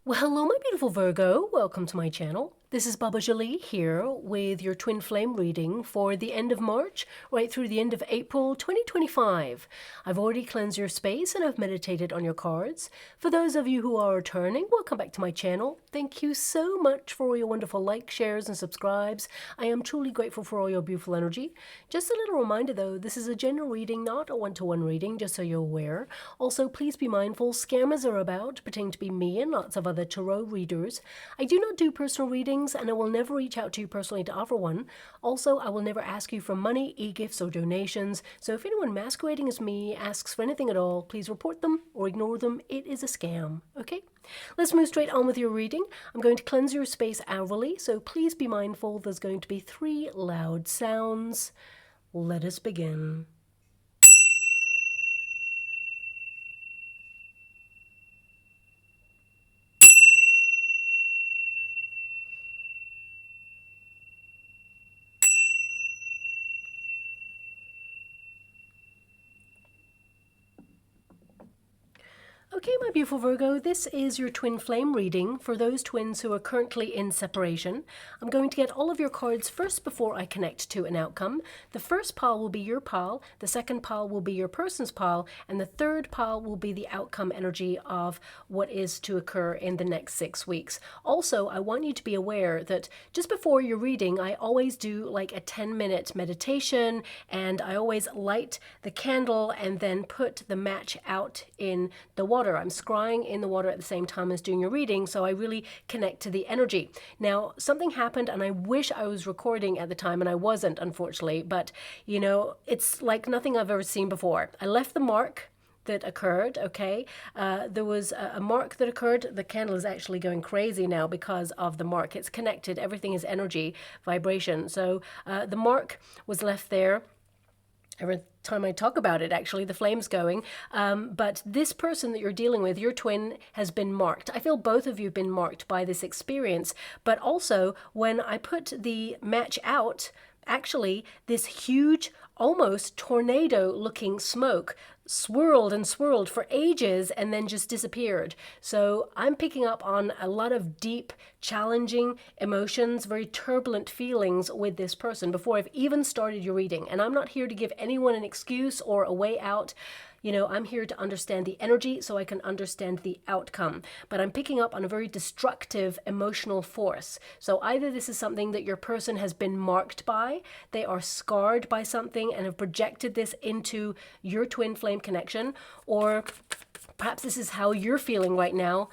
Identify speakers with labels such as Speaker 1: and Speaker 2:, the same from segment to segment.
Speaker 1: Well, hello, my beautiful Virgo. Welcome to my channel. This is Baba Jolie here with your twin flame reading for the end of March right through the end of April 2025. I've already cleansed your space and I've meditated on your cards. For those of you who are returning, welcome back to my channel. Thank you so much for all your wonderful likes, shares, and subscribes. I am truly grateful for all your beautiful energy. Just a little reminder though, this is a general reading, not a one-to-one reading, just so you're aware. Also, please be mindful, scammers are about, pretending to be me and lots of other tarot readers. I do not do personal readings, and I will never reach out to you personally to offer one. Also, I will never ask you for money, e-gifts, or donations. So if anyone masquerading as me asks for anything at all, please report them or ignore them. It is a scam, okay? Let's move straight on with your reading. I'm going to cleanse your space hourly, so please be mindful. There's going to be 3 loud sounds. Let us begin. Okay, my beautiful Virgo, this is your twin flame reading for those twins who are currently in separation. I'm going to get all of your cards first before I connect to an outcome. The first pile will be your pile, the second pile will be your person's pile, and the third pile will be the outcome energy of what is to occur in the next 6 weeks. Also, I want you to be aware that just before your reading, I always do like a 10-minute meditation, and I always light the candle and then put the match out in the water. I'm scrying in the water at the same time as doing your reading, so I really connect to the energy. Now, something happened, and I wish I was recording at the time, and I wasn't, unfortunately, but, you know, it's like nothing I've ever seen before. I left the mark that occurred, okay? There was a mark that occurred. The candle is actually going crazy now because of the mark. It's connected. Everything is energy, vibration. So the mark was left there. Every time I talk about it, actually, the flame's going. But this person that you're dealing with, your twin, has been marked. I feel both of you have been marked by this experience. But also, when I put the match out, actually, this huge, almost tornado-looking smoke swirled and swirled for ages and then just disappeared. So I'm picking up on a lot of deep, challenging emotions, very turbulent feelings with this person before I've even started your reading. And I'm not here to give anyone an excuse or a way out. You know, I'm here to understand the energy so I can understand the outcome. But I'm picking up on a very destructive emotional force. So either this is something that your person has been marked by, they are scarred by something and have projected this into your twin flame connection, or perhaps this is how you're feeling right now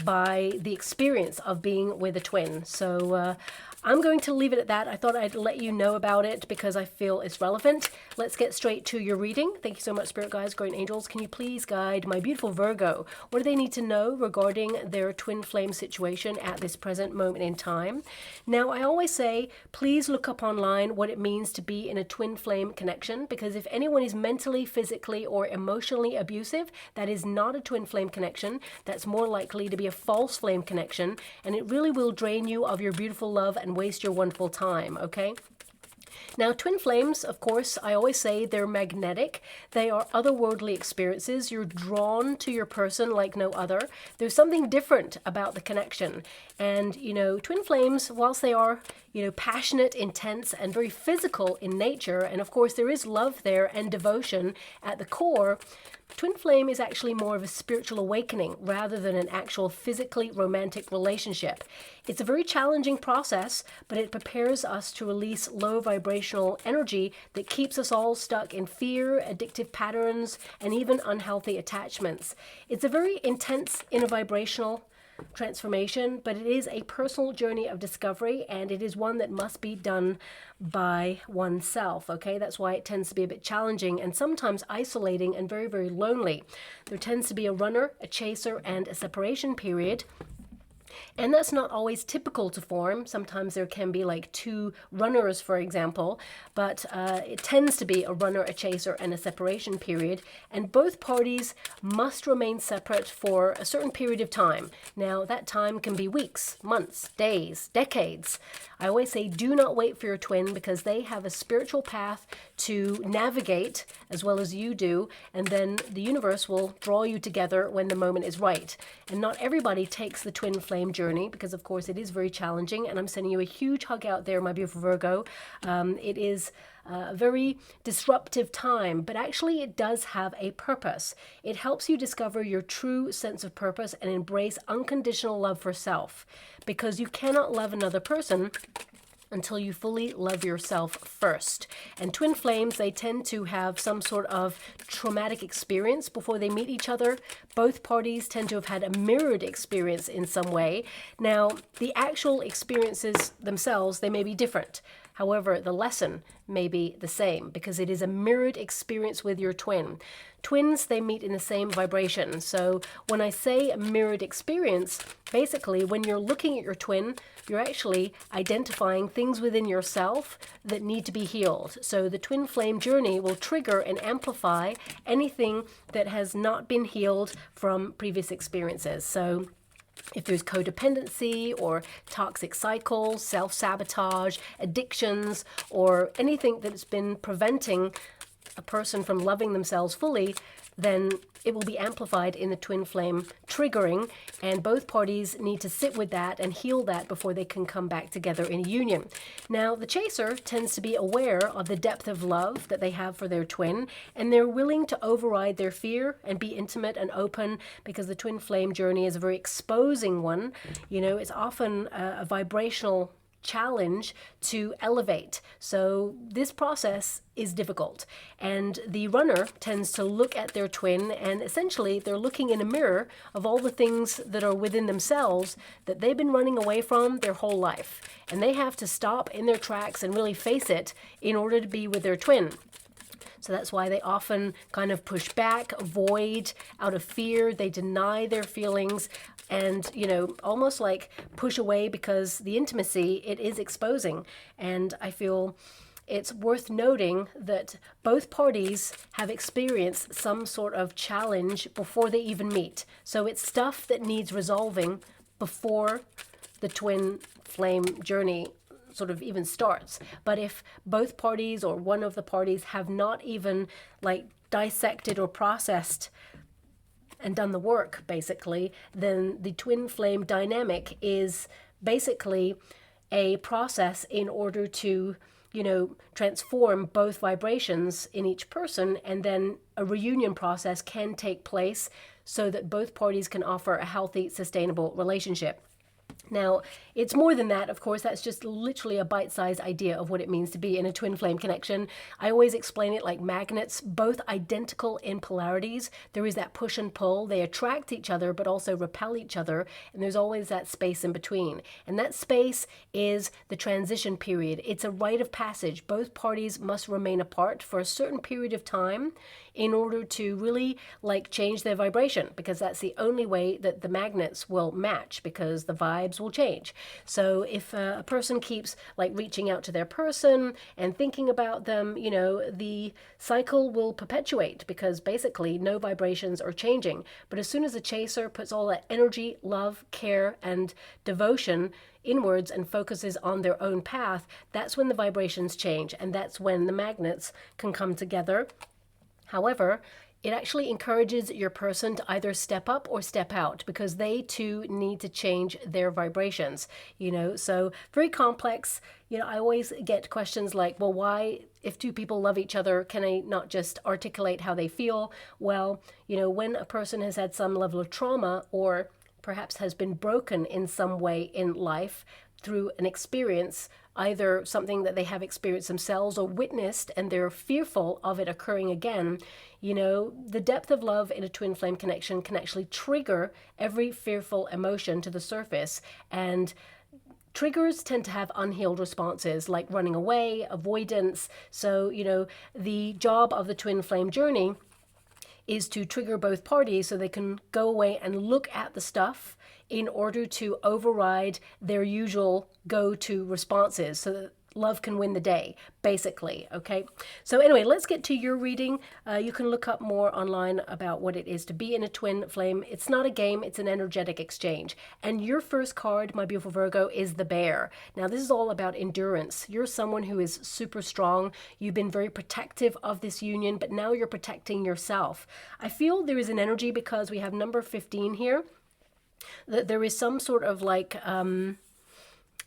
Speaker 1: by the experience of being with a twin. So I'm going to leave it at that. I thought I'd let you know about it because I feel it's relevant. Let's get straight to your reading. Thank you so much, Spirit Guides, Guardian Angels. Can you please guide my beautiful Virgo? What do they need to know regarding their twin flame situation at this present moment in time? Now, I always say, please look up online what it means to be in a twin flame connection, because if anyone is mentally, physically, or emotionally abusive, that is not a twin flame connection. That's more likely to be a false flame connection, and it really will drain you of your beautiful love and waste your wonderful time, okay? Now, twin flames, of course, I always say they're magnetic. They are otherworldly experiences. You're drawn to your person like no other. There's something different about the connection. And, you know, twin flames, whilst they are, you know, passionate, intense, and very physical in nature, and of course there is love there and devotion at the core, twin flame is actually more of a spiritual awakening rather than an actual physically romantic relationship. It's a very challenging process, but it prepares us to release low vibrational energy that keeps us all stuck in fear, addictive patterns, and even unhealthy attachments. It's a very intense inner vibrational transformation, but it is a personal journey of discovery, and it is one that must be done by oneself, okay? That's why it tends to be a bit challenging and sometimes isolating and very, very lonely. There tends to be a runner, a chaser, and a separation period. And that's not always typical to form. Sometimes there can be like two runners, for example, but it tends to be a runner, a chaser, and a separation period. And both parties must remain separate for a certain period of time. Now, that time can be weeks, months, days, decades. I always say do not wait for your twin, because they have a spiritual path to navigate as well as you do, and then the universe will draw you together when the moment is right. And not everybody takes the twin flame journey, because of course it is very challenging, and I'm sending you a huge hug out there, my beautiful Virgo. It is a very disruptive time, but actually it does have a purpose. It helps you discover your true sense of purpose and embrace unconditional love for self, because you cannot love another person until you fully love yourself first. And twin flames, they tend to have some sort of traumatic experience before they meet each other. Both parties tend to have had a mirrored experience in some way. Now, the actual experiences themselves, they may be different. However, the lesson may be the same, because it is a mirrored experience with your twin. Twins, they meet in the same vibration. So when I say a mirrored experience, basically when you're looking at your twin, you're actually identifying things within yourself that need to be healed. So the twin flame journey will trigger and amplify anything that has not been healed from previous experiences. So if there's codependency or toxic cycles, self-sabotage, addictions, or anything that's been preventing a person from loving themselves fully, then it will be amplified in the twin flame triggering, and both parties need to sit with that and heal that before they can come back together in a union. Now, the chaser tends to be aware of the depth of love that they have for their twin, and they're willing to override their fear and be intimate and open, because the twin flame journey is a very exposing one. You know, it's often a vibrational challenge to elevate. So this process is difficult, and the runner tends to look at their twin, and essentially they're looking in a mirror of all the things that are within themselves that they've been running away from their whole life, and they have to stop in their tracks and really face it in order to be with their twin. So that's why they often kind of push back, avoid, out of fear. They deny their feelings and, you know, almost like push away, because the intimacy, it is exposing. And I feel it's worth noting that both parties have experienced some sort of challenge before they even meet. So it's stuff that needs resolving before the twin flame journey sort of even starts. But if both parties or one of the parties have not even like dissected or processed and done the work, basically, then the twin flame dynamic is basically a process in order to, you know, transform both vibrations in each person, and then a reunion process can take place so that both parties can offer a healthy, sustainable relationship. Now, it's more than that, of course. That's just literally a bite-sized idea of what it means to be in a twin flame connection. I always explain it like magnets, both identical in polarities. There is that push and pull. They attract each other, but also repel each other. And there's always that space in between. And that space is the transition period. It's a rite of passage. Both parties must remain apart for a certain period of time in order to really like change their vibration, because that's the only way that the magnets will match, because the vibes will change. So if a person keeps like reaching out to their person and thinking about them, you know, the cycle will perpetuate, because basically no vibrations are changing. But as soon as a chaser puts all that energy, love, care, and devotion inwards and focuses on their own path, that's when the vibrations change, and that's when the magnets can come together. However, it actually encourages your person to either step up or step out, because they too need to change their vibrations, you know. So very complex. You know, I always get questions like, well, why, if two people love each other, can they not just articulate how they feel? Well, you know, when a person has had some level of trauma, or perhaps has been broken in some way in life through an experience, either something that they have experienced themselves or witnessed, and they're fearful of it occurring again, you know, the depth of love in a twin flame connection can actually trigger every fearful emotion to the surface. And triggers tend to have unhealed responses like running away, avoidance. So, you know, the job of the twin flame journey is to trigger both parties so they can go away and look at the stuff in order to override their usual go-to responses so that love can win the day, basically, okay? So anyway, let's get to your reading. You can look up more online about what it is to be in a twin flame. It's not a game, it's an energetic exchange. And your first card, my beautiful Virgo, is the Bear. Now, this is all about endurance. You're someone who is super strong. You've been very protective of this union, but now you're protecting yourself. I feel there is an energy, because we have number 15 here, that there is some sort of like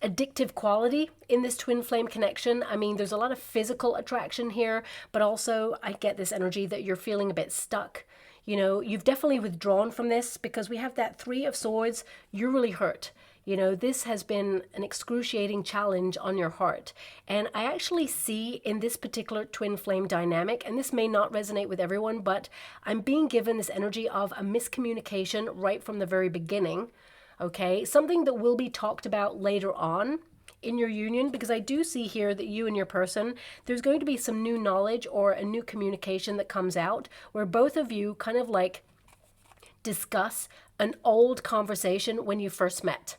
Speaker 1: addictive quality in this twin flame connection. I mean, there's a lot of physical attraction here, but also I get this energy that you're feeling a bit stuck. You know, you've definitely withdrawn from this, because we have that Three of Swords. You're really hurt. You know, this has been an excruciating challenge on your heart. And I actually see in this particular twin flame dynamic, and this may not resonate with everyone, but I'm being given this energy of a miscommunication right from the very beginning. Okay, something that will be talked about later on in your union, because I do see here that you and your person, there's going to be some new knowledge or a new communication that comes out where both of you kind of like discuss an old conversation when you first met.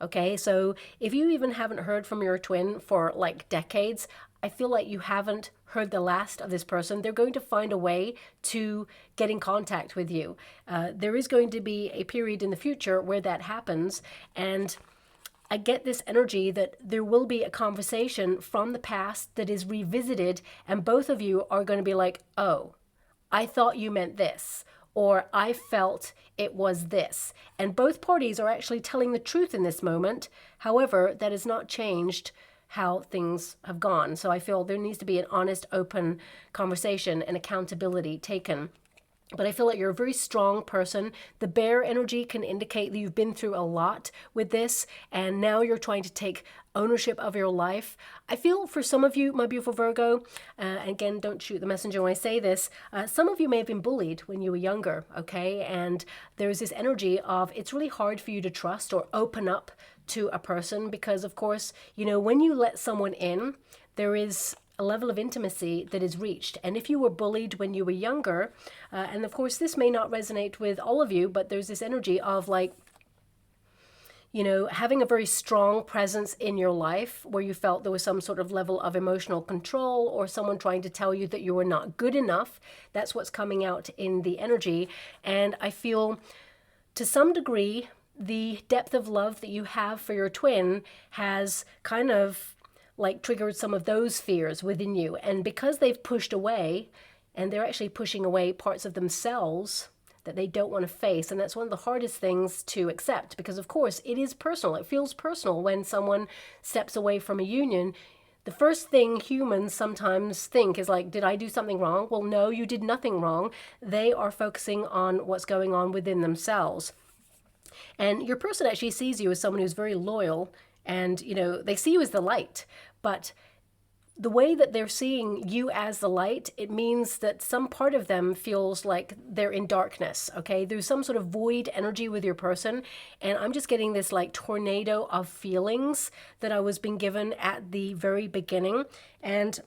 Speaker 1: Okay, so if you even haven't heard from your twin for like decades, I feel like you haven't heard the last of this person. They're going to find a way to get in contact with you. There is going to be a period in the future where that happens, and I get this energy that there will be a conversation from the past that is revisited, and both of you are going to be like, oh, I thought you meant this, or I felt it was this. And both parties are actually telling the truth in this moment. However, that has not changed how things have gone. So I feel there needs to be an honest, open conversation and accountability taken. But I feel like you're a very strong person. The Bear energy can indicate that you've been through a lot with this, and now you're trying to take ownership of your life. I feel for some of you, my beautiful Virgo, again, don't shoot the messenger when I say this, some of you may have been bullied when you were younger, okay? And there's this energy of it's really hard for you to trust or open up to a person because, of course, you know, when you let someone in, there is a level of intimacy that is reached. And if you were bullied when you were younger, and of course this may not resonate with all of you, but there's this energy of like, you know, having a very strong presence in your life where you felt there was some sort of level of emotional control or someone trying to tell you that you were not good enough. That's what's coming out in the energy. And I feel to some degree, the depth of love that you have for your twin has kind of like triggered some of those fears within you. And because they've pushed away, and they're actually pushing away parts of themselves that they don't want to face. And that's one of the hardest things to accept because, of course, it is personal. It feels personal when someone steps away from a union. The first thing humans sometimes think is like, did I do something wrong? Well, no, you did nothing wrong. They are focusing on what's going on within themselves. And your person actually sees you as someone who's very loyal and, you know, they see you as the light. But the way that they're seeing you as the light, it means that some part of them feels like they're in darkness, okay? There's some sort of void energy with your person. And I'm just getting this like tornado of feelings that I was being given at the very beginning. And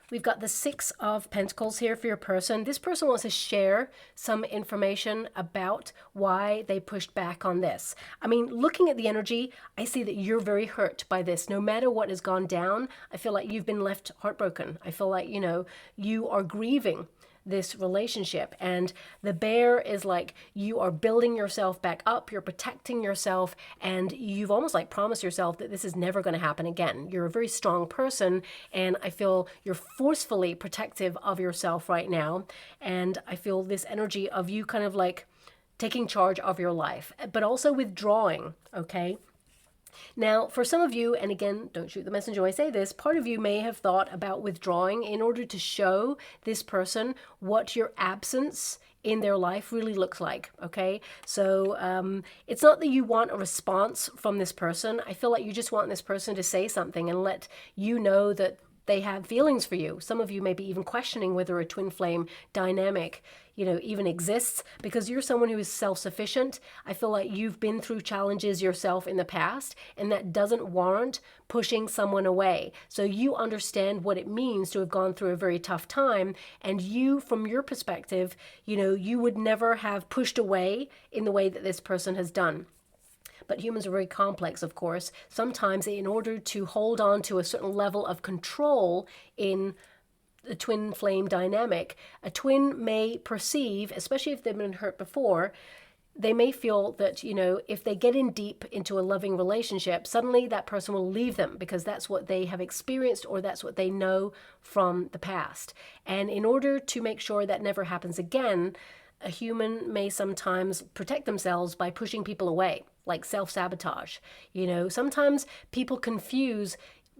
Speaker 1: we've got the Six of Pentacles here for your person. This person wants to share some information about why they pushed back on this. I mean, looking at the energy, I see that you're very hurt by this. No matter what has gone down, I feel like you've been left heartbroken. I feel like, you know, you are grieving this relationship. And the Bear is like, you are building yourself back up, you're protecting yourself, and you've almost like promised yourself that this is never going to happen again. You're a very strong person, and I feel you're forcefully protective of yourself right now. And I feel this energy of you kind of like taking charge of your life, but also withdrawing, okay? Now, for some of you, and again, don't shoot the messenger when I say this, part of you may have thought about withdrawing in order to show this person what your absence in their life really looks like, okay? So it's not that you want a response from this person. I feel like you just want this person to say something and let you know that they have feelings for you. Some of you may be even questioning whether a twin flame dynamic, you know, even exists, because you're someone who is self-sufficient. I feel like you've been through challenges yourself in the past, and that doesn't warrant pushing someone away. So you understand what it means to have gone through a very tough time, and you, from your perspective, you know, you would never have pushed away in the way that this person has done. But humans are very complex, of course. Sometimes in order to hold on to a certain level of control in the twin flame dynamic, a twin may perceive, especially if they've been hurt before, they may feel that, you know, if they get in deep into a loving relationship, suddenly that person will leave them because that's what they have experienced or that's what they know from the past. And in order to make sure that never happens again, a human may sometimes protect themselves by pushing people away, like self-sabotage. You know, sometimes people confuse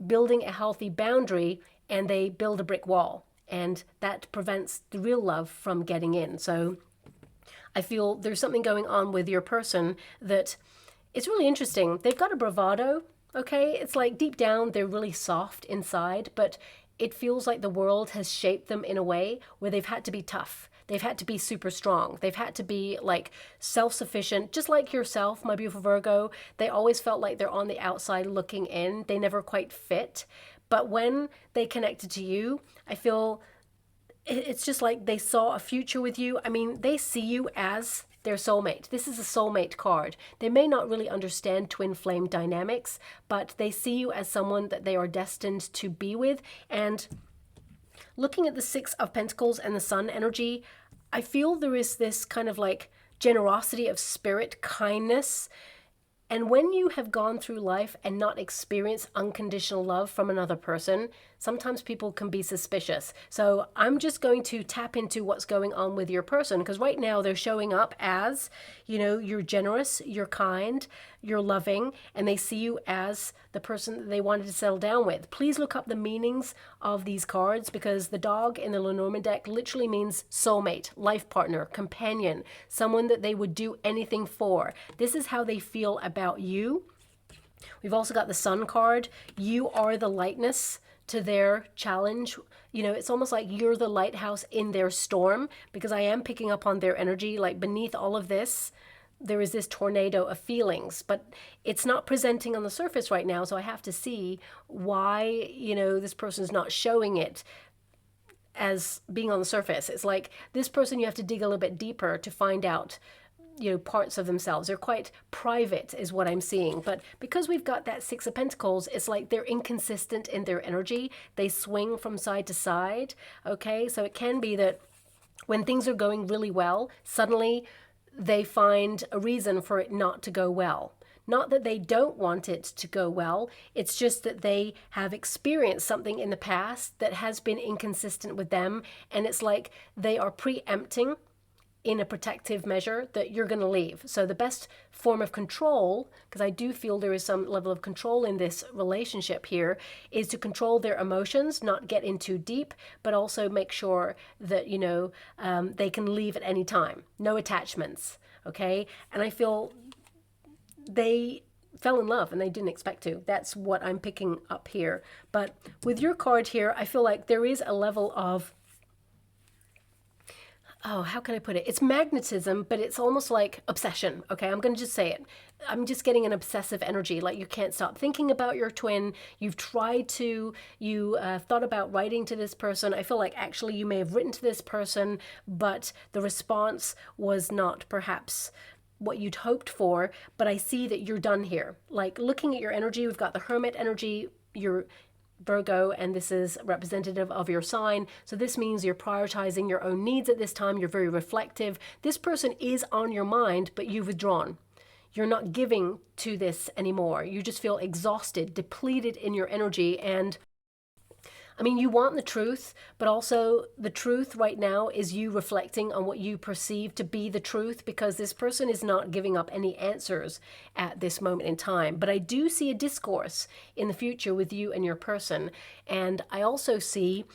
Speaker 1: building a healthy boundary and they build a brick wall, and that prevents the real love from getting in. So I feel there's something going on with your person that it's really interesting. They've got a bravado, okay? It's like deep down, they're really soft inside, but it feels like the world has shaped them in a way where they've had to be tough. They've had to be super strong. They've had to be like self-sufficient, just like yourself, my beautiful Virgo. They always felt like they're on the outside looking in. They never quite fit. But when they connected to you, I feel it's just like they saw a future with you. I mean, they see you as their soulmate. This is a soulmate card. They may not really understand twin flame dynamics, but they see you as someone that they are destined to be with. And looking at the Six of Pentacles and the Sun energy, I feel there is this kind of like generosity of spirit, kindness. And when you have gone through life and not experienced unconditional love from another person, sometimes people can be suspicious. So I'm just going to tap into what's going on with your person, because right now they're showing up as, you know, you're generous, you're kind, you're loving, and they see you as the person that they wanted to settle down with. Please look up the meanings of these cards, because the dog in the LENORMAND deck literally means soulmate, life partner, companion, someone that they would do anything for. This is how they feel about you. We've also got the Sun card. You are the lightness to their challenge. You know, it's almost like you're the lighthouse in their storm, because I am picking up on their energy. Like beneath all of this, there is this tornado of feelings, but it's not presenting on the surface right now. So I have to see why, you know, this person's not showing it as being on the surface. It's like this person, you have to dig a little bit deeper to find out, you know, parts of themselves. They're quite private is what I'm seeing. But because we've got that Six of Pentacles, it's like they're inconsistent in their energy. They swing from side to side. Okay, so it can be that when things are going really well, suddenly they find a reason for it not to go well. Not that they don't want it to go well, it's just that they have experienced something in the past that has been inconsistent with them, and it's like they are preempting in a protective measure that you're going to leave. So the best form of control, because I do feel there is some level of control in this relationship here, is to control their emotions, not get in too deep, but also make sure that, you know, they can leave at any time. No attachments, okay? And I feel they fell in love and they didn't expect to. That's what I'm picking up here. But with your card here, I feel like there is a level of, oh, how can I put it? It's magnetism, but it's almost like obsession. Okay, I'm going to just say it. I'm just getting an obsessive energy, like you can't stop thinking about your twin. You've tried to, you thought about writing to this person. I feel like actually you may have written to this person, but the response was not perhaps what you'd hoped for. But I see that you're done here. Like looking at your energy, we've got the Hermit energy, your Virgo, and this is representative of your sign. So this means you're prioritizing your own needs at this time. You're very reflective. This person is on your mind, but you've withdrawn. You're not giving to this anymore. You just feel exhausted, depleted in your energy. And I mean, you want the truth, but also the truth right now is you reflecting on what you perceive to be the truth, because this person is not giving up any answers at this moment in time. But I do see a discourse in the future with you and your person. And I also see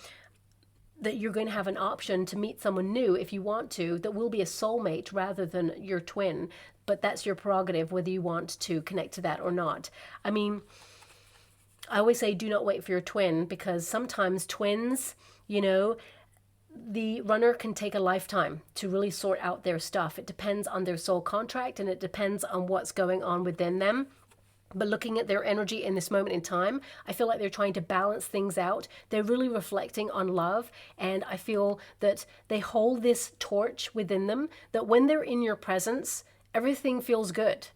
Speaker 1: that you're going to have an option to meet someone new if you want to, that will be a soulmate rather than your twin. But that's your prerogative, whether you want to connect to that or not. I mean, I always say do not wait for your twin, because sometimes twins, you know, the runner can take a lifetime to really sort out their stuff. It depends on their soul contract, and it depends on what's going on within them. But looking at their energy in this moment in time, I feel like they're trying to balance things out. They're really reflecting on love. And I feel that they hold this torch within them, that when they're in your presence, everything feels good.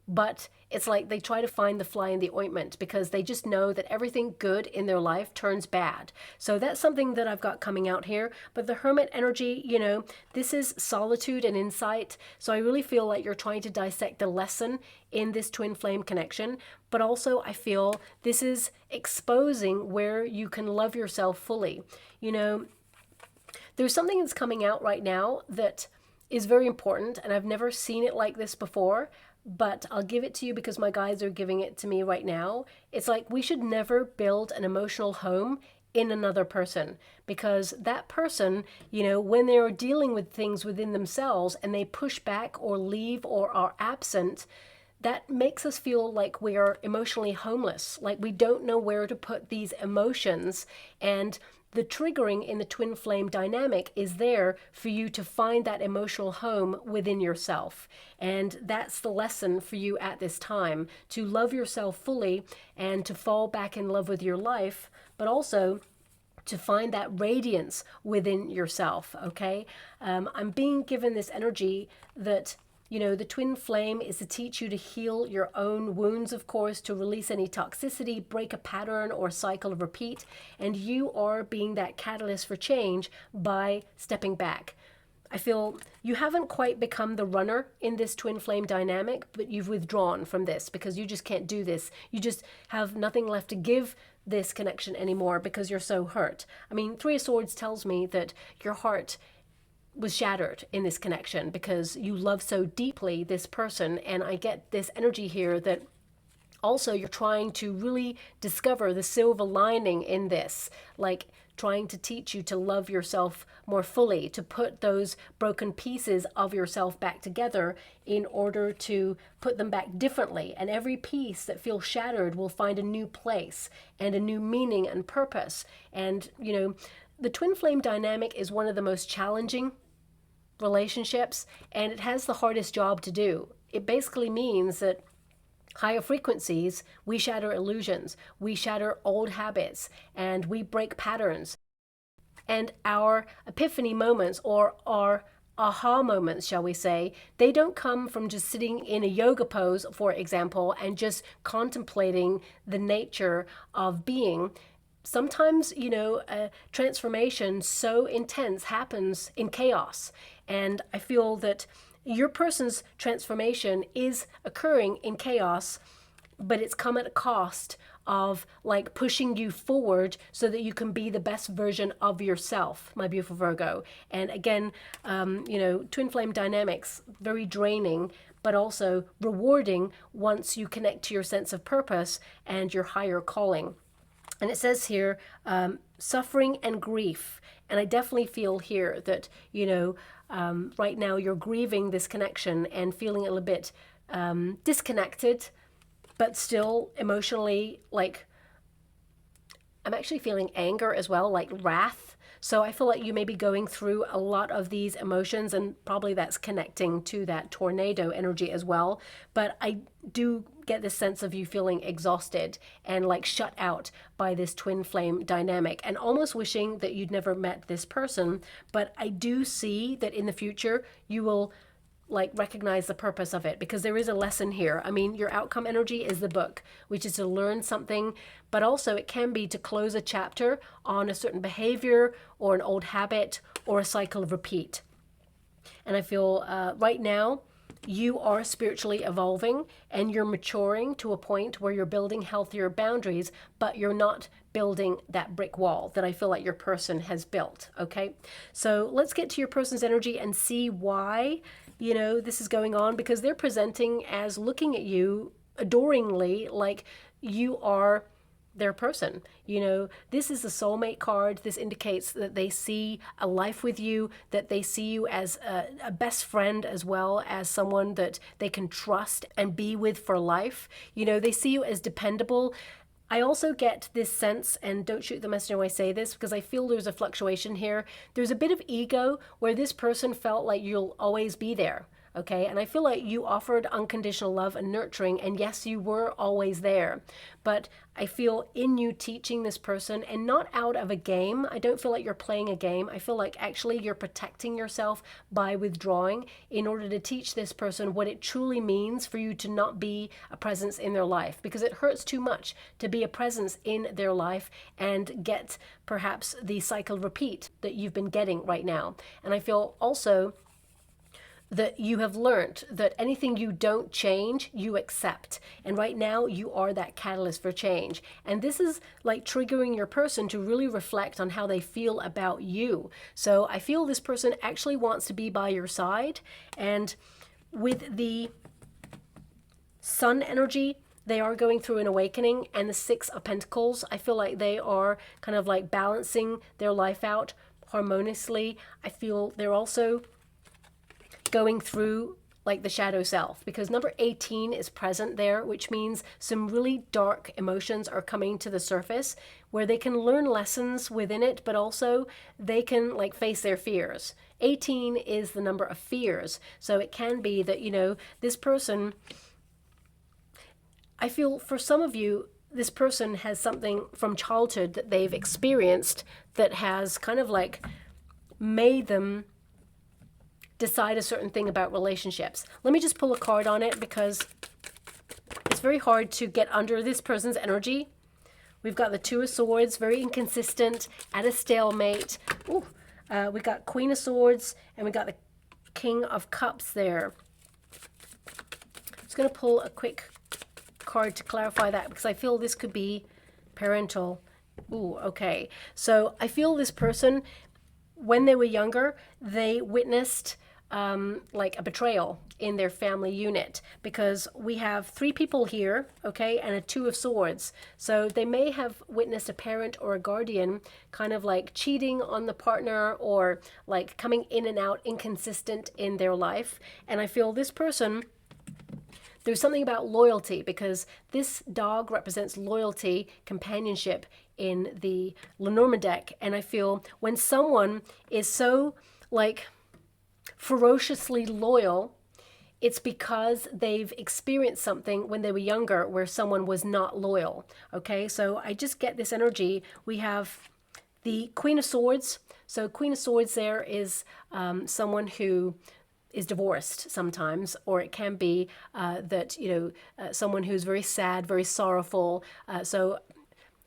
Speaker 1: But it's like they try to find the fly in the ointment, because they just know that everything good in their life turns bad. So that's something that I've got coming out here. But the Hermit energy, you know, this is solitude and insight. So I really feel like you're trying to dissect the lesson in this twin flame connection. But also I feel this is exposing where you can love yourself fully. You know, there's something that's coming out right now that is very important, and I've never seen it like this before, but I'll give it to you because my guides are giving it to me right now. It's like we should never build an emotional home in another person, because that person, you know, when they're dealing with things within themselves and they push back or leave or are absent, that makes us feel like we are emotionally homeless, like we don't know where to put these emotions. And the triggering in the twin flame dynamic is there for you to find that emotional home within yourself. And that's the lesson for you at this time, to love yourself fully and to fall back in love with your life, but also to find that radiance within yourself, okay? I'm being given this energy that, you know, the twin flame is to teach you to heal your own wounds, of course, to release any toxicity, break a pattern or cycle of repeat. And you are being that catalyst for change by stepping back. I feel you haven't quite become the runner in this twin flame dynamic, but you've withdrawn from this because you just can't do this. You just have nothing left to give this connection anymore because you're so hurt. I mean, Three of Swords tells me that your heart was shattered in this connection because you love so deeply this person. And I get this energy here that also you're trying to really discover the silver lining in this, like trying to teach you to love yourself more fully, to put those broken pieces of yourself back together in order to put them back differently. And every piece that feels shattered will find a new place and a new meaning and purpose. And, you know, the twin flame dynamic is one of the most challenging relationships, and it has the hardest job to do. It basically means that higher frequencies, we shatter illusions, we shatter old habits, and we break patterns. And our epiphany moments, or our aha moments, shall we say, they don't come from just sitting in a yoga pose, for example, and just contemplating the nature of being. Sometimes, you know, a transformation so intense happens in chaos. And I feel that your person's transformation is occurring in chaos, but it's come at a cost of like pushing you forward so that you can be the best version of yourself, my beautiful Virgo. And again, you know, twin flame dynamics, very draining, but also rewarding once you connect to your sense of purpose and your higher calling. And it says here, suffering and grief. And I definitely feel here that, you know, right now you're grieving this connection and feeling a little bit disconnected, but still emotionally, like, I'm actually feeling anger as well, like wrath. So I feel like you may be going through a lot of these emotions, and probably that's connecting to that tornado energy as well. But I do get this sense of you feeling exhausted and like shut out by this twin flame dynamic, and almost wishing that you'd never met this person. But I do see that in the future you will like recognize the purpose of it, because there is a lesson here. I mean, your outcome energy is the book, which is to learn something, but also it can be to close a chapter on a certain behavior or an old habit or a cycle of repeat. And I feel right now you are spiritually evolving and you're maturing to a point where you're building healthier boundaries, but you're not building that brick wall that I feel like your person has built. Okay, so let's get to your person's energy and see why, you know, this is going on, because they're presenting as looking at you adoringly, like you are their person. You know, this is the soulmate card. This indicates that they see a life with you, that they see you as a best friend, as well as someone that they can trust and be with for life. You know, they see you as dependable. I also get this sense, and don't shoot the messenger when I say this, because I feel there's a fluctuation here. There's a bit of ego where this person felt like you'll always be there. Okay, and I feel like you offered unconditional love and nurturing, and yes, you were always there. But I feel in you teaching this person, and not out of a game. I don't feel like you're playing a game. I feel like actually you're protecting yourself by withdrawing in order to teach this person what it truly means for you to not be a presence in their life, because it hurts too much to be a presence in their life and get perhaps the cycle repeat that you've been getting right now. And I feel also that you have learned that anything you don't change, you accept. And right now, you are that catalyst for change. And this is like triggering your person to really reflect on how they feel about you. So I feel this person actually wants to be by your side. And with the Sun energy, they are going through an awakening. And the Six of Pentacles, I feel like they are kind of like balancing their life out harmoniously. I feel they're also going through like the shadow self, because number 18 is present there, which means some really dark emotions are coming to the surface where they can learn lessons within it, but also they can like face their fears. 18 is the number of fears. So it can be that, you know, this person, I feel for some of you, this person has something from childhood that they've experienced that has kind of like made them decide a certain thing about relationships. Let me just pull a card on it because it's very hard to get under this person's energy. We've got the Two of Swords, very inconsistent, at a stalemate. Ooh, we got Queen of Swords, and we got the King of Cups there. I'm just going to pull a quick card to clarify that because I feel this could be parental. Ooh, okay. So I feel this person, when they were younger, they witnessed like a betrayal in their family unit, because we have three people here, okay, and a Two of Swords. So they may have witnessed a parent or a guardian kind of like cheating on the partner or like coming in and out inconsistent in their life. And I feel this person, there's something about loyalty, because this dog represents loyalty, companionship in the LENORMAND deck. And I feel when someone is so like ferociously loyal, it's because they've experienced something when they were younger where someone was not loyal. Okay, so I just get this energy. We have the Queen of Swords. So Queen of Swords there is someone who is divorced sometimes, or it can be that, you know, someone who's very sad, very sorrowful. So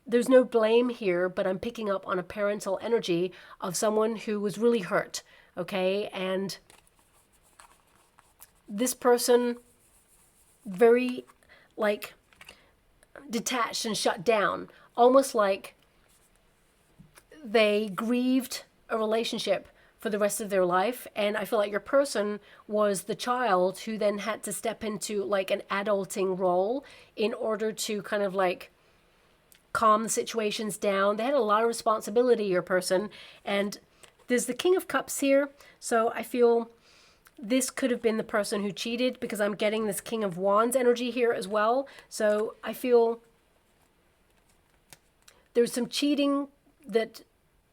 Speaker 1: there's no blame here, but I'm picking up on a parental energy of someone who was really hurt, okay? And this person very like detached and shut down, almost like they grieved a relationship for the rest of their life. And I feel like your person was the child who then had to step into like an adulting role in order to kind of like calm the situations down. They had a lot of responsibility, your person. And there's the King of Cups here. So I feel this could have been the person who cheated, because I'm getting this King of Wands energy here as well. So I feel there's some cheating that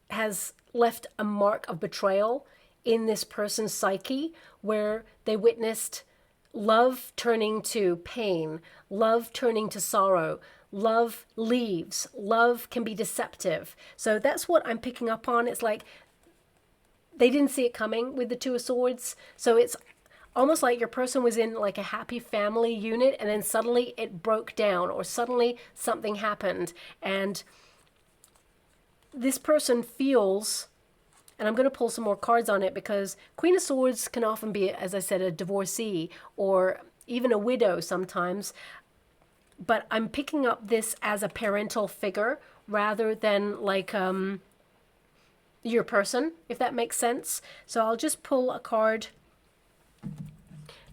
Speaker 1: has left a mark of betrayal in this person's psyche, where they witnessed love turning to pain, love turning to sorrow. Love leaves. Love can be deceptive. So that's what I'm picking up on. It's like they didn't see it coming with the Two of Swords. So it's almost like your person was in like a happy family unit, and then suddenly it broke down, or suddenly something happened. And this person feels, and I'm going to pull some more cards on it, because Queen of Swords can often be, as I said, a divorcee or even a widow sometimes. But I'm picking up this as a parental figure rather than like your person, if that makes sense. So I'll just pull a card,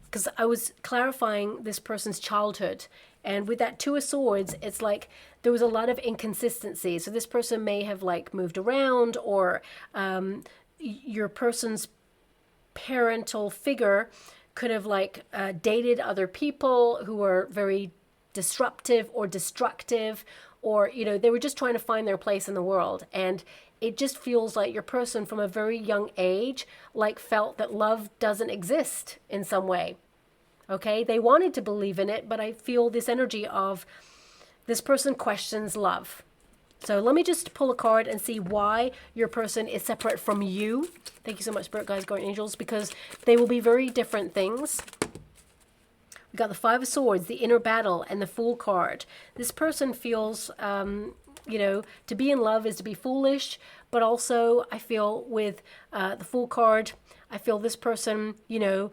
Speaker 1: because I was clarifying this person's childhood. And with that Two of Swords, it's like there was a lot of inconsistency. So this person may have like moved around, or your person's parental figure could have like dated other people who were very disruptive or destructive, or, you know, they were just trying to find their place in the world. And it just feels like your person from a very young age, like, felt that love doesn't exist in some way. Okay, they wanted to believe in it, but I feel this energy of this person questions love. So let me just pull a card and see why your person is separate from you. Thank you so much, Spirit Guides, Guardian Angels, because they will be very different things. We got the Five of Swords, the inner battle, and the Fool card. This person feels, you know, to be in love is to be foolish, but also I feel with the Fool card, I feel this person, you know,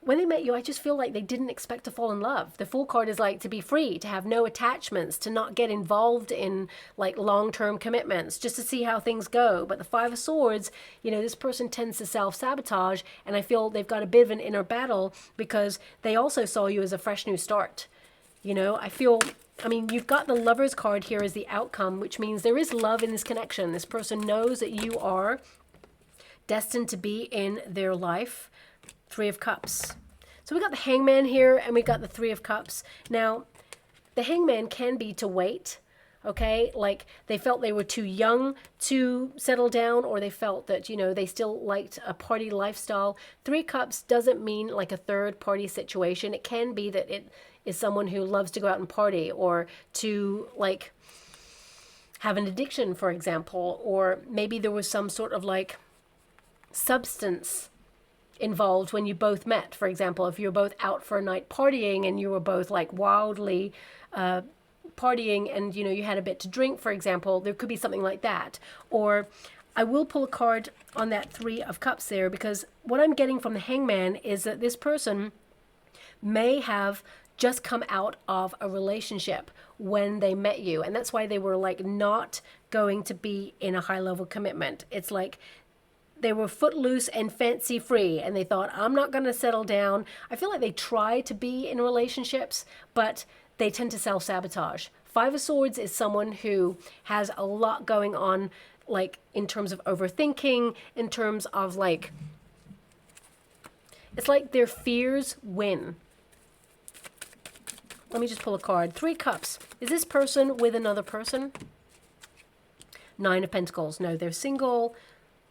Speaker 1: when they met you, I just feel like they didn't expect to fall in love. The Fool card is like to be free, to have no attachments, to not get involved in like long-term commitments, just to see how things go. But the Five of Swords, you know, this person tends to self-sabotage, and I feel they've got a bit of an inner battle because they also saw you as a fresh new start. You know, I mean, you've got the Lovers card here as the outcome, which means there is love in this connection. This person knows that you are destined to be in their life. Three of Cups. So we got the Hangman here, and we got the Three of Cups. Now, the Hangman can be to wait, okay? Like, they felt they were too young to settle down, or they felt that, you know, they still liked a party lifestyle. Three Cups doesn't mean like a third party situation. It can be that it is someone who loves to go out and party, or to, like, have an addiction, for example, or maybe there was some sort of, like, substance involved when you both met. For example, if you were both out for a night partying and you were both like wildly partying, and, you know, you had a bit to drink, for example, there could be something like that. Or I will pull a card on that Three of Cups there, because what I'm getting from the Hangman is that this person may have just come out of a relationship when they met you, and that's why they were like not going to be in a high level commitment. It's like they were footloose and fancy free, and they thought, I'm not going to settle down. I feel like they try to be in relationships, but they tend to self-sabotage. Five of Swords is someone who has a lot going on, like in terms of overthinking, in terms of like, it's like their fears win. Let me just pull a card. Three Cups. Is this person with another person? Nine of Pentacles. No, they're single.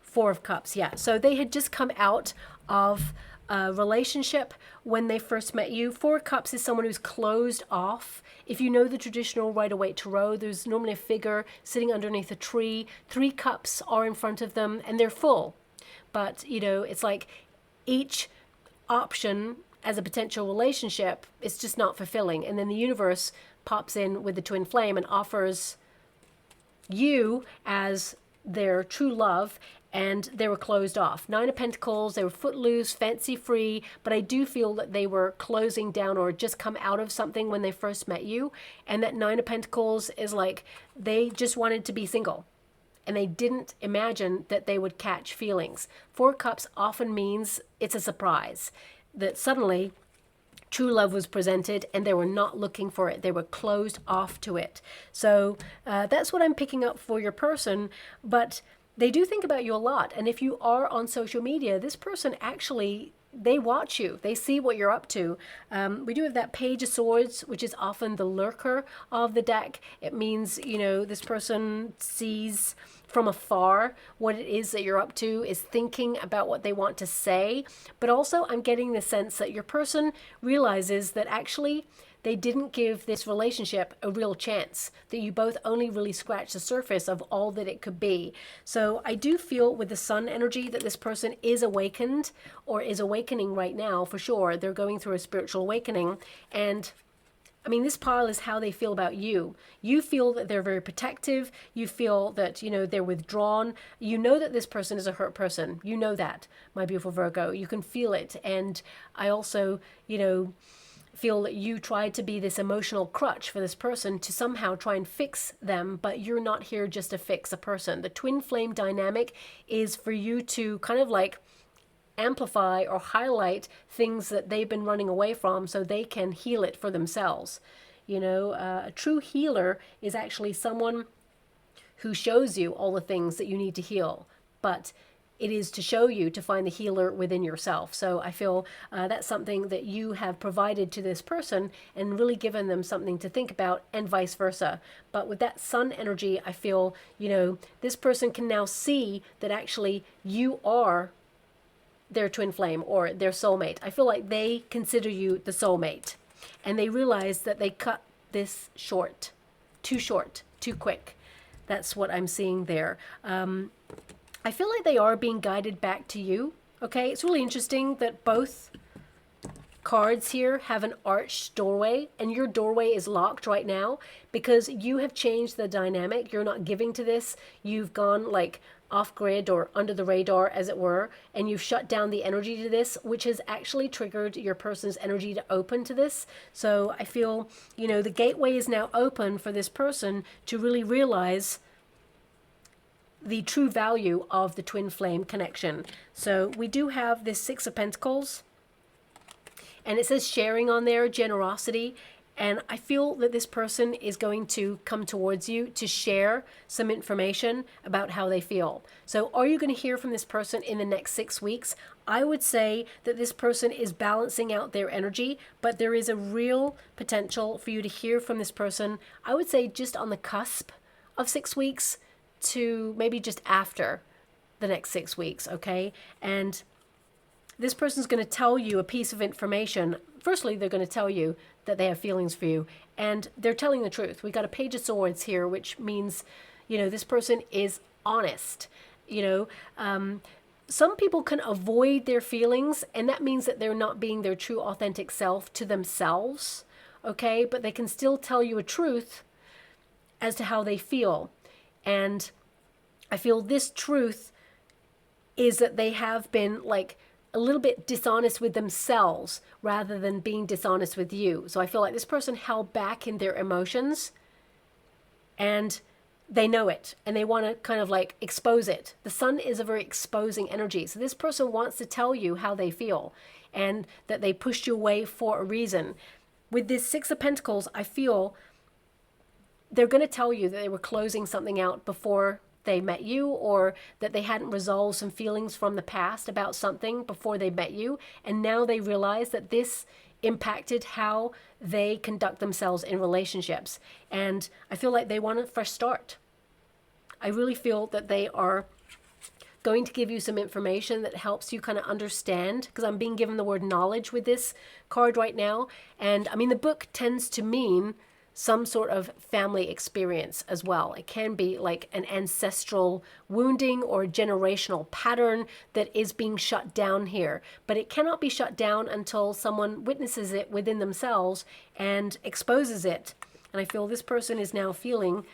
Speaker 1: Four of Cups, yeah. So they had just come out of a relationship when they first met you. Four of Cups is someone who's closed off. If you know the traditional Rider-Waite Tarot, there's normally a figure sitting underneath a tree. Three Cups are in front of them, and they're full. But, you know, it's like each option as a potential relationship is just not fulfilling. And then the universe pops in with the twin flame and offers you as their true love, and they were closed off. Nine of Pentacles, they were footloose, fancy free, but I do feel that they were closing down or just come out of something when they first met you. And that Nine of Pentacles is like they just wanted to be single, and they didn't imagine that they would catch feelings. Four of Cups often means it's a surprise, that suddenly true love was presented and they were not looking for it. They were closed off to it. So that's what I'm picking up for your person. But they do think about you a lot. And if you are on social media, this person actually, they watch you. They see what you're up to. We do have that Page of Swords, which is often the lurker of the deck. It means, you know, this person sees from afar what it is that you're up to, is thinking about what they want to say. But also I'm getting the sense that your person realizes that actually they didn't give this relationship a real chance, that you both only really scratched the surface of all that it could be. So I do feel with the Sun energy that this person is awakened, or is awakening right now for sure. They're going through a spiritual awakening. And I mean, this pile is how they feel about you. You feel that they're very protective. You feel that, you know, they're withdrawn. You know that this person is a hurt person. You know that, my beautiful Virgo. You can feel it. And I also, you know, feel that you tried to be this emotional crutch for this person to somehow try and fix them, but you're not here just to fix a person. The twin flame dynamic is for you to kind of like amplify or highlight things that they've been running away from so they can heal it for themselves. You know, a true healer is actually someone who shows you all the things that you need to heal, but it is to show you to find the healer within yourself. So I feel that's something that you have provided to this person and really given them something to think about, and vice versa. But with that sun energy, I feel, this person can now see that actually you are their twin flame or their soulmate. I feel like they consider you the soulmate, and they realize that they cut this short, too quick. That's what I'm seeing there. I feel like they are being guided back to you. Okay, it's really interesting that both cards here have an arched doorway, and your doorway is locked right now because you have changed the dynamic. You're not giving to this. You've gone like off grid or under the radar, as it were, and you've shut down the energy to this, which has actually triggered your person's energy to open to this. So I feel, the gateway is now open for this person to really realize the true value of the twin flame connection. So we do have this Six of Pentacles, and it says sharing on there, generosity. And I feel that this person is going to come towards you to share some information about how they feel. So are you going to hear from this person in the next 6 weeks? I would say that this person is balancing out their energy, but there is a real potential for you to hear from this person, I would say just on the cusp of 6 weeks to maybe just after the next 6 weeks, okay? And this person's going to tell you a piece of information. Firstly, they're going to tell you that they have feelings for you, and they're telling the truth. We got a Page of Swords here, which means, this person is honest. Some people can avoid their feelings, and that means that they're not being their true authentic self to themselves, okay? But they can still tell you a truth as to how they feel. And I feel this truth is that they have been like a little bit dishonest with themselves rather than being dishonest with you. So I feel like this person held back in their emotions, and they know it, and they want to kind of like expose it. The sun is a very exposing energy. So this person wants to tell you how they feel and that they pushed you away for a reason. With this Six of Pentacles, I feel they're going to tell you that they were closing something out before they met you, or that they hadn't resolved some feelings from the past about something before they met you, and now they realize that this impacted how they conduct themselves in relationships. And I feel like they want a fresh start. I really feel that they are going to give you some information that helps you kind of understand, because I'm being given the word knowledge with this card right now. And I mean, the book tends to mean some sort of family experience as well. It can be like an ancestral wounding or generational pattern that is being shut down here. But it cannot be shut down until someone witnesses it within themselves and exposes it. And I feel this person is now feeling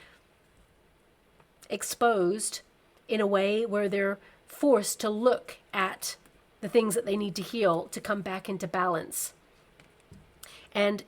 Speaker 1: exposed in a way where they're forced to look at the things that they need to heal to come back into balance. And,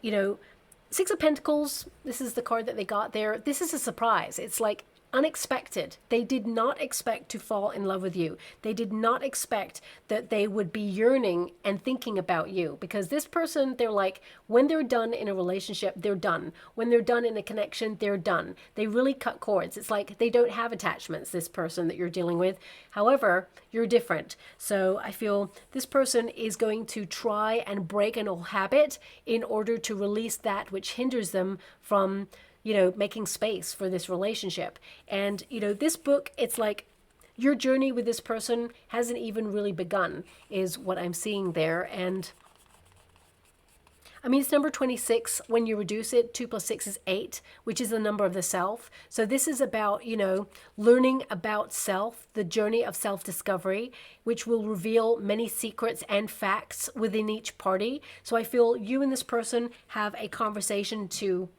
Speaker 1: Six of Pentacles, this is the card that they got there. This is a surprise. It's like unexpected. They did not expect to fall in love with you. They did not expect that they would be yearning and thinking about you, because this person, they're like, when they're done in a relationship, they're done. When they're done in a connection, they're done. They really cut cords. It's like they don't have attachments, this person that you're dealing with. However, you're different. So I feel this person is going to try and break an old habit in order to release that which hinders them from making space for this relationship. And, this book, it's like your journey with this person hasn't even really begun, is what I'm seeing there. And I mean, it's number 26. When you reduce it, 2 + 6 is 8, which is the number of the self. So this is about, learning about self, the journey of self-discovery, which will reveal many secrets and facts within each party. So I feel you and this person have a conversation to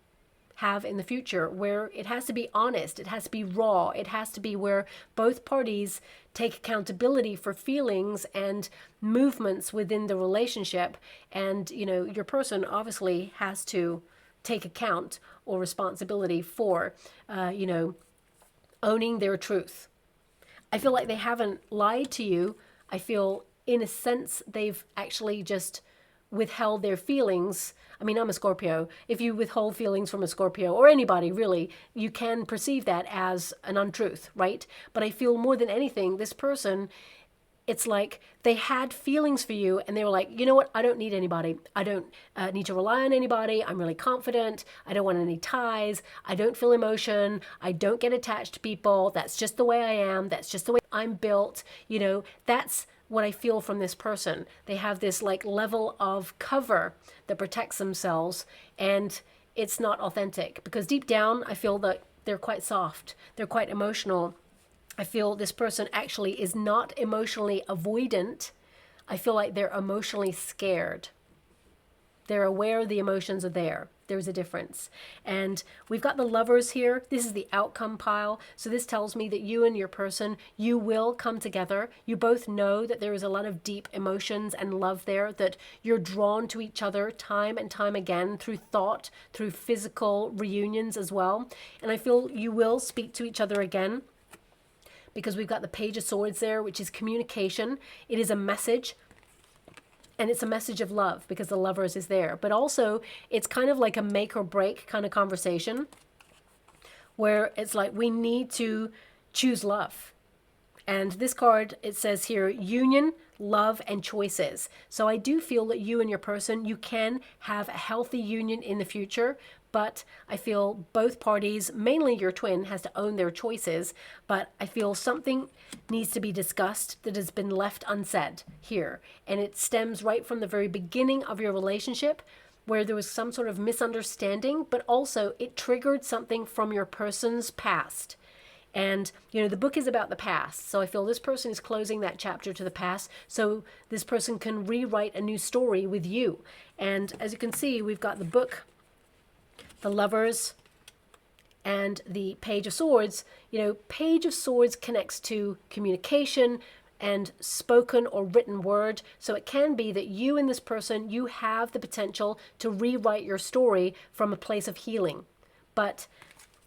Speaker 1: have in the future where it has to be honest, it has to be raw, it has to be where both parties take accountability for feelings and movements within the relationship. And your person obviously has to take account or responsibility for owning their truth. I feel like they haven't lied to you. I feel in a sense they've actually just withheld their feelings. I mean, I'm a Scorpio. If you withhold feelings from a Scorpio, or anybody really, you can perceive that as an untruth, right? But I feel more than anything, this person it's like they had feelings for you and they were like, you know what, I don't need anybody. I don't need to rely on anybody. I'm really confident. I don't want any ties. I don't feel emotion. I don't get attached to people. That's just the way I am. That's just the way I'm built. You know, that's what I feel from this person. They have this like level of cover that protects themselves, and it's not authentic, because deep down I feel that they're quite soft. They're quite emotional. I feel this person actually is not emotionally avoidant. I feel like they're emotionally scared. They're aware the emotions are there. There's a difference. And we've got the Lovers here. This is the outcome pile. So this tells me that you and your person, you will come together. You both know that there is a lot of deep emotions and love there, that you're drawn to each other time and time again through thought, through physical reunions as well. And I feel you will speak to each other again, because we've got the Page of Swords there, which is communication. It is a message. And it's a message of love, because the Lovers is there. But also, it's kind of like a make or break kind of conversation, where it's like we need to choose love. And this card, it says here, union, love, and choices. So I do feel that you and your person, you can have a healthy union in the future, but I feel both parties, mainly your twin, has to own their choices. But I feel something needs to be discussed that has been left unsaid here. And it stems right from the very beginning of your relationship, where there was some sort of misunderstanding, but also it triggered something from your person's past. And, you know, the book is about the past. So I feel this person is closing that chapter to the past, so this person can rewrite a new story with you. And as you can see, we've got the book, the Lovers, and the Page of Swords. You know, Page of Swords connects to communication and spoken or written word. So it can be that you and this person, you have the potential to rewrite your story from a place of healing. But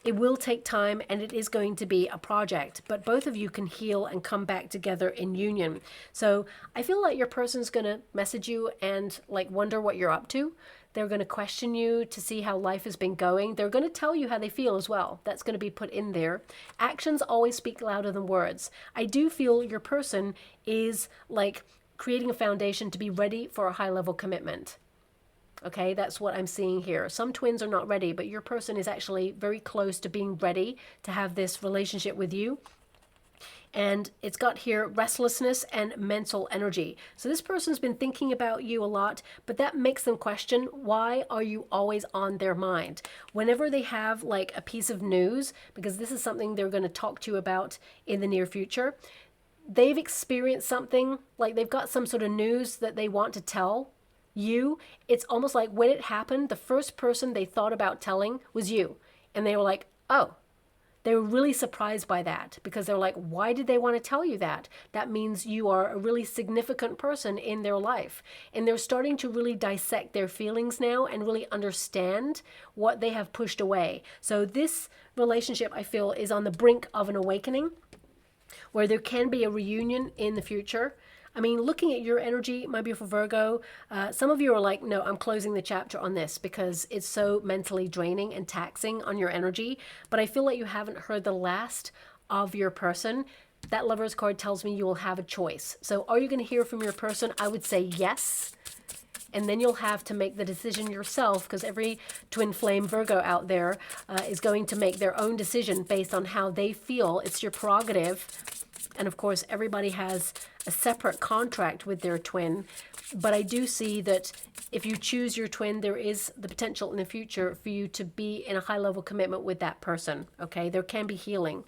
Speaker 1: it will take time, and it is going to be a project, but both of you can heal and come back together in union. So I feel like your person's going to message you and like wonder what you're up to. They're going to question you to see how life has been going. They're going to tell you how they feel as well. That's going to be put in there. Actions always speak louder than words. I do feel your person is like creating a foundation to be ready for a high level commitment. Okay, that's what I'm seeing here. Some twins are not ready, but your person is actually very close to being ready to have this relationship with you. And it's got here restlessness and mental energy. So this person's been thinking about you a lot, but that makes them question, why are you always on their mind? Whenever they have like a piece of news, because this is something they're going to talk to you about in the near future, they've experienced something, like they've got some sort of news that they want to tell you. It's almost like when it happened, the first person they thought about telling was you. And they were like, oh, they were really surprised by that, because they're like, why did they want to tell you that? That means you are a really significant person in their life. And they're starting to really dissect their feelings now and really understand what they have pushed away. So this relationship, I feel, is on the brink of an awakening, where there can be a reunion in the future. I mean, looking at your energy, my beautiful Virgo, some of you are like, no, I'm closing the chapter on this because it's so mentally draining and taxing on your energy. But I feel like you haven't heard the last of your person. That Lover's card tells me you will have a choice. So are you going to hear from your person? I would say yes. And then you'll have to make the decision yourself, because every twin flame Virgo out there is going to make their own decision based on how they feel. It's your prerogative. And of course, everybody has a separate contract with their twin. But I do see that if you choose your twin, there is the potential in the future for you to be in a high level commitment with that person. Okay, there can be healing.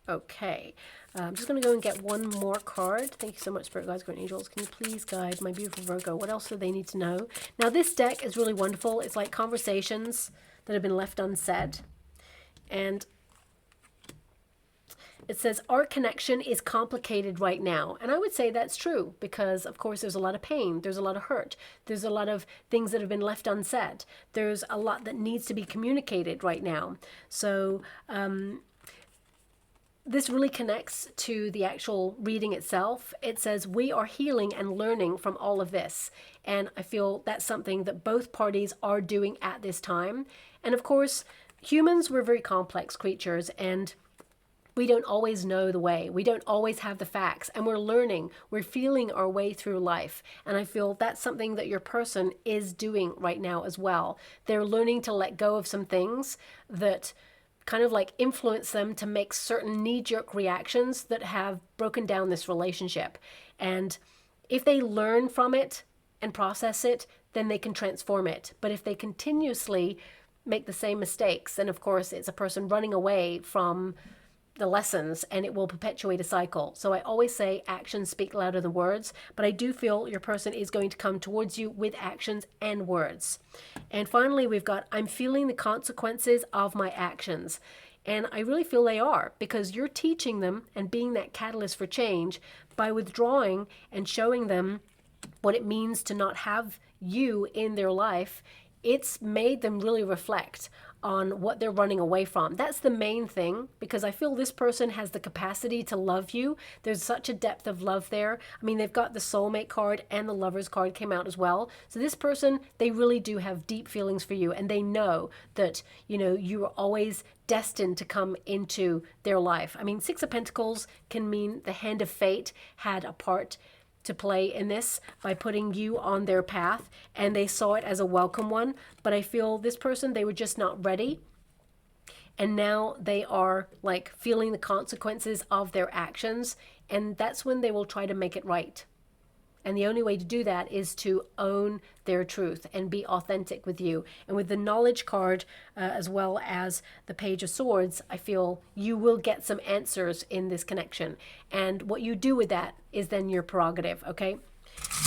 Speaker 1: Okay, I'm just going to go and get one more card. Thank you so much, Spirit Guides, Guardian Angels. Can you please guide my beautiful Virgo? What else do they need to know? Now, this deck is really wonderful. It's like conversations that have been left unsaid. And it says, our connection is complicated right now. And I would say that's true, because, of course, there's a lot of pain. There's a lot of hurt. There's a lot of things that have been left unsaid. There's a lot that needs to be communicated right now. So this really connects to the actual reading itself. It says, we are healing and learning from all of this. And I feel that's something that both parties are doing at this time. And of course, humans, we're very complex creatures, and We don't always know the way. We don't always have the facts, and we're learning. We're feeling our way through life. And I feel that's something that your person is doing right now as well. They're learning to let go of some things that kind of like influence them to make certain knee-jerk reactions that have broken down this relationship. And if they learn from it and process it, then they can transform it. But if they continuously make the same mistakes, then of course it's a person running away from the lessons, and it will perpetuate a cycle. So I always say actions speak louder than words, but I do feel your person is going to come towards you with actions and words. And finally, we've got, I'm feeling the consequences of my actions. And I really feel they are, because you're teaching them and being that catalyst for change by withdrawing and showing them what it means to not have you in their life. It's made them really reflect on what they're running away from. That's the main thing, because I feel this person has the capacity to love you. There's such a depth of love there. I mean, they've got the Soulmate card, and the Lovers card came out as well. So this person, they really do have deep feelings for you, and they know that, you know, you are always destined to come into their life. I mean, Six of Pentacles can mean the hand of fate had a part to play in this by putting you on their path, and they saw it as a welcome one. But I feel this person, they were just not ready, and now they are like feeling the consequences of their actions, and that's when they will try to make it right. And the only way to do that is to own their truth and be authentic with you. And with the Knowledge card, as well as the Page of Swords, I feel you will get some answers in this connection. And what you do with that is then your prerogative, okay?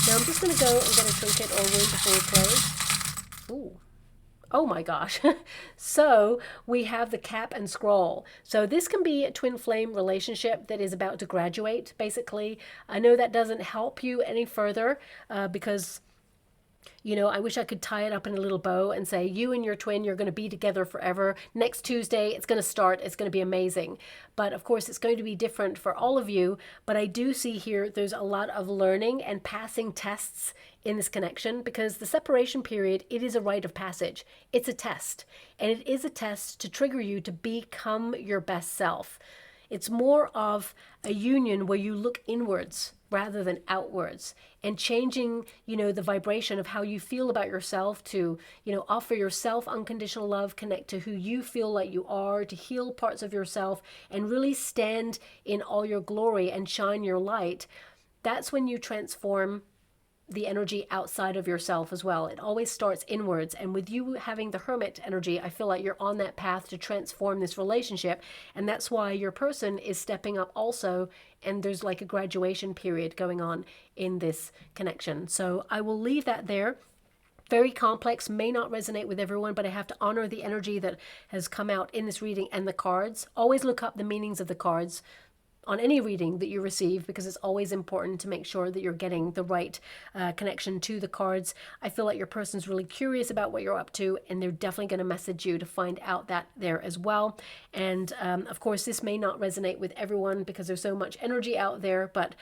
Speaker 1: Now I'm just going to go and get a trinket or wound before we close. Ooh. Oh my gosh. So we have the Cap and Scroll. So this can be a twin flame relationship that is about to graduate, basically. I know that doesn't help you any further because, you know, I wish I could tie it up in a little bow and say, you and your twin, you're going to be together forever. Next Tuesday, it's going to start. It's going to be amazing. But of course, it's going to be different for all of you. But I do see here there's a lot of learning and passing tests in this connection, because the separation period, it is a rite of passage. It's a test. And it is a test to trigger you to become your best self. It's more of a union where you look inwards rather than outwards, and changing, you know, the vibration of how you feel about yourself to, you know, offer yourself unconditional love, connect to who you feel like you are, to heal parts of yourself and really stand in all your glory and shine your light. That's when you transform the energy outside of yourself as well. It always starts inwards. And with you having the Hermit energy, I feel like you're on that path to transform this relationship. And that's why your person is stepping up also. And there's like a graduation period going on in this connection. So I will leave that there. Very complex, may not resonate with everyone, but I have to honor the energy that has come out in this reading and the cards. Always look up the meanings of the cards on any reading that you receive, because it's always important to make sure that you're getting the right connection to the cards. I feel like your person's really curious about what you're up to, and they're definitely going to message you to find out that there as well. And of course, this may not resonate with everyone because there's so much energy out there, but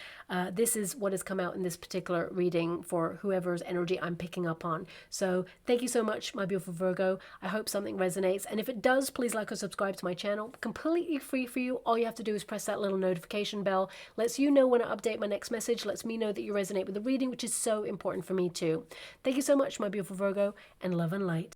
Speaker 1: this is what has come out in this particular reading for whoever's energy I'm picking up on. So thank you so much, my beautiful Virgo. I hope something resonates. And if it does, please like or subscribe to my channel. Completely free for you. All you have to do is press that little notification bell. Lets you know when I update my next message. Lets me know that you resonate with the reading, which is so important for me too. Thank you so much, my beautiful Virgo, and love and light.